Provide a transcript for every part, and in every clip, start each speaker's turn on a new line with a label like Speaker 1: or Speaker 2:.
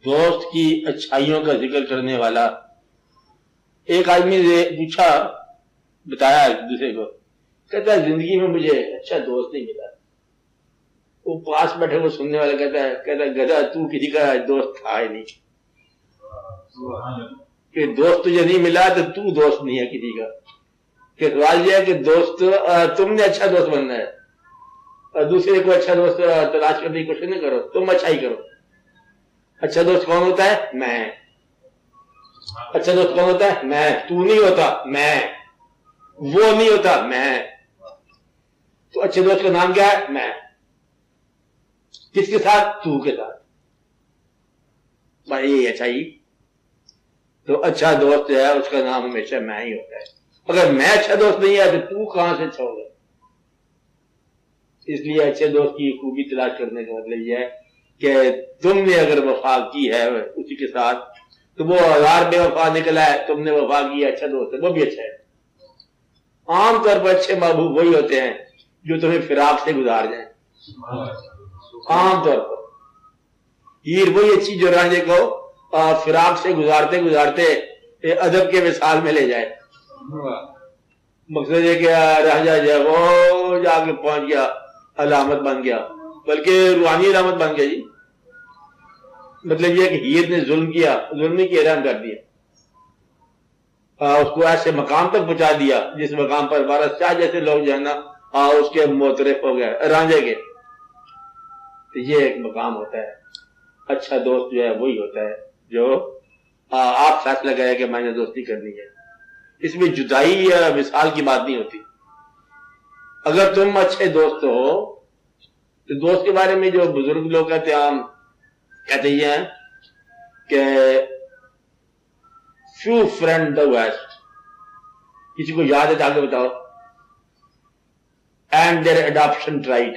Speaker 1: دوست کی اچھائیوں کا ذکر کرنے والا. ایک آدمی نے پوچھا، بتایا دوسرے کو، کہتا ہے زندگی میں مجھے اچھا دوست نہیں ملا. وہ پاس بیٹھے وہ سننے والا کہتا ہے گدھا تو کسی کا دوست تھا ہی نہیں، کہ دوست تجھے نہیں ملا تو دوست نہیں ہے کسی کا. کہ سوال یہ ہے کہ دوست تم نے اچھا دوست بننا ہے، اور دوسرے کو اچھا دوست تلاش کرنے کی کوشش نہ کرو، تم اچھا ہی کرو. اچھا دوست کون ہوتا ہے؟ میں. اچھا دوست کون ہوتا ہے؟ میں. تو نہیں ہوتا، میں. وہ نہیں ہوتا، میں. تو اچھے دوست کا نام کیا ہے؟ میں. کس کے ساتھ؟ تو کے ساتھ. بھائی یہ اچھائی. تو اچھا دوست جو ہے اس کا نام ہمیشہ میں ہی ہوتا ہے. اگر میں اچھا دوست نہیں ہے تو کہاں سے اچھا ہوگا؟ اس لیے اچھے دوست کی خوبی تلاش کرنے کا مطلب یہ ہے کہ تم نے اگر وفا کی ہے اسی کے ساتھ تو وہ 1000 بے وفا نکلا ہے، تم نے وفا کی ہے، اچھا دوست ہے، وہ بھی اچھا ہے. عام طور پر اچھے محبوب وہی ہوتے ہیں جو تمہیں فراق سے گزار جائیں. عام طور پر ہیر وہی اچھی جو رانجھے کو فراق سے گزارتے گزارتے ادب کے وصال میں لے جائے. مقصد یہ کہ راجہ جو ہے وہ جا کے پہنچ گیا، علامت بن گیا، بلکہ روحانی علامت بن گیا. جی مطلب یہ کہ ہیر نے ظلم کیا، ظلم نہیں کیا، رحم کر دیا، اس کو ایسے مقام تک پہنچا دیا جس مقام پر وارث شاہ جیسے لوگ جو ہے نا اس کے معترف ہو گئے رانجھے کے. تو یہ ایک مقام ہوتا ہے. اچھا دوست جو ہے وہی ہوتا ہے جو آپ فیصلہ کرے کہ میں نے دوستی کرنی ہے. اس میں جدائی یا وصال کی بات نہیں ہوتی. اگر تم اچھے دوست ہو تو دوست کے بارے میں جو بزرگ لوگ کہتے یہ ہیں کہ few friend the West. کسی کو یاد ہے تو آگے بتاؤ. And their adoption tried.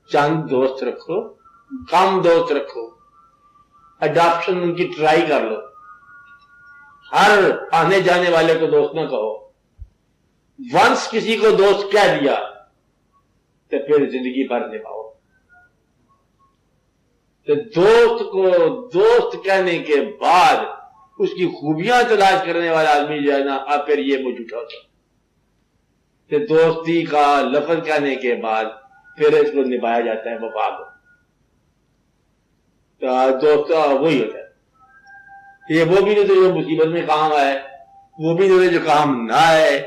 Speaker 1: چند دوست رکھو، کم دوست رکھو، اڈاپشن ان کی ٹرائی کر لو. ہر آنے جانے والے کو دوست نہ کہو. ونس کسی کو دوست کہہ دیا تو پھر زندگی بھر نبھاؤ. تو دوست کو دوست کہنے کے بعد اس کی خوبیاں تلاش کرنے والا آدمی جو ہے نا اب پھر یہ مجھ اٹھا ہوتا. کہ دوستی کا لفظ کہنے کے بعد پھر اس کو نبھایا جاتا ہے وفا کو. دوست وہی ہوتا ہے. یہ وہ بھی نہیں تو جو مصیبت میں کام آئے، وہ بھی نہیں جو کام نہ آئے.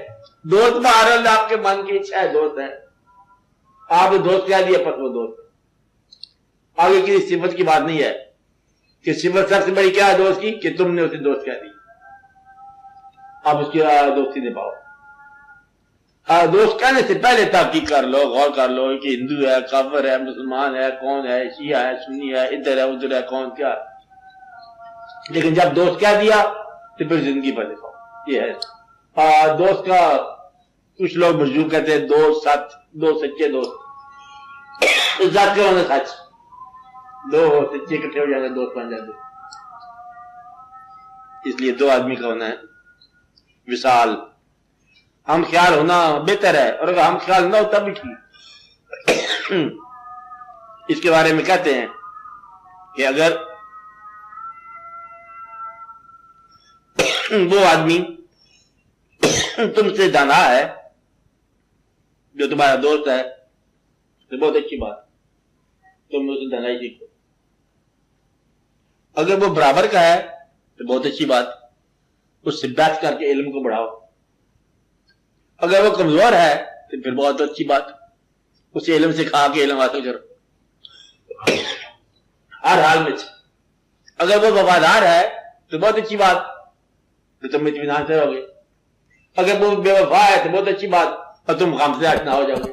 Speaker 1: دوست بہرحال آپ کے من کی اچھا ہے، دوست ہے. آپ نے دوست کہہ دیا پس وہ دوست. آگے کسی صفت کی بات نہیں ہے کہ صفت سب سے بڑی کیا ہے دوست کی کہ تم نے اسے دوست کہہ دی. آپ اس کی دوستی نبھاؤ. دوست کہنے سے پہلے تحقیق کر لو، غور کر لو کہ ہندو ہے، کافر ہے، مسلمان ہے، کون ہے، شیعہ ہے، سنی ہے، ادھر ہے ادھر ہے، کون کیا. لیکن جب دوست کہہ دیا تو پھر زندگی بھر نبھاؤ. یہ ہے دوست کا. کچھ لوگ مجذوب کہتے ہیں دو سچے دوست. ذات کے ہونا سچ، دو سچے اکٹھے ہو جانا دوست بن جاتے. اس لیے دو آدمی کا ہونا ہے وصال. ہم خیال ہونا بہتر ہے، اور اگر ہم خیال نہ ہو تب بھی ٹھیک. اس کے بارے میں کہتے ہیں کہ اگر وہ آدمی تم سے دانا ہے جو تمہارا دوست ہے تو بہت اچھی بات، تم اسے دانائی سیکھو. اگر وہ برابر کا ہے تو بہت اچھی بات، اس سے بحث کر کے علم کو بڑھاؤ. اگر وہ کمزور ہے تو پھر بہت اچھی بات، اسے علم سکھا کے علم حاصل کرو ہر حال میں. اگر وہ وفادار ہے تو بہت اچھی بات، تو تم اطمینان سے رہو گے. اگر وہ بے وفا ہے تو بہت اچھی بات، اور تم غم سے آشنا ہو جاؤ گے.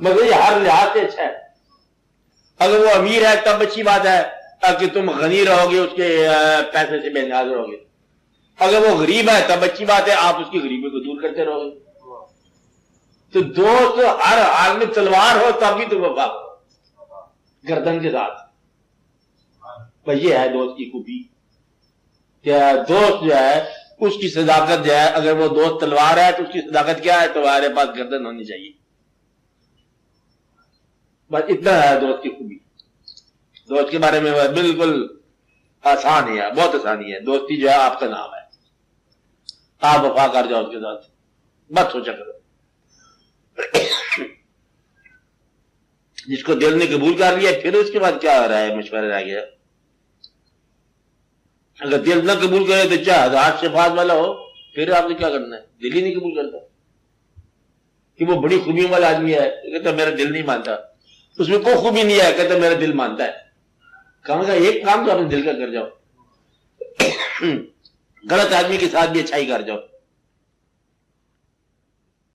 Speaker 1: مگر یہ ہر لحاظ سے اچھا ہے. اگر وہ امیر ہے تب اچھی بات ہے تاکہ تم غنی رہو گے، اس کے پیسے سے بے نیاز رہو گے. اگر وہ غریب ہے تب اچھی بات ہے، آپ اس کی غریبی کو دور کرتے رہو گے. تو دوست ہر حال میں تلوار ہو تب بھی تم وفا کرو گردن کے ساتھ. بس یہ ہے دوست کی خوبی کہ دوست جو ہے اس کی صداقت جو ہے، اگر وہ دوست تلوار ہے تو اس کی صداقت کیا ہے؟ تمہارے پاس گردن ہونی چاہیے. بس اتنا ہے دوست کی خوبی. دوست کے بارے میں بالکل آسان ہے، بہت آسانی ہے. دوستی جو ہے آپ کا نام ہے، آپ وفا کر جاؤ اس کے ساتھ، مت سوچا کرو. جس کو دل نے قبول کر لیا پھر اس کے بعد کیا ہو رہا ہے، مشورہ رہ گیا. اگر دل نہ قبول کرے تو چاہے ہزار صفات والا ہو، پھر آپ نے کیا کرنا ہے؟ دل ہی نہیں قبول کرتا کہ وہ بڑی خوبیوں والا آدمی ہے، کہتا میرا دل نہیں مانتا. اس میں کوئی خوبی نہیں ہے، کہتا میرا دل مانتا ہے. کہاں کا ایک کام تو اپنے دل کا کر جاؤ، غلط آدمی کے ساتھ بھی اچھائی کر جاؤ.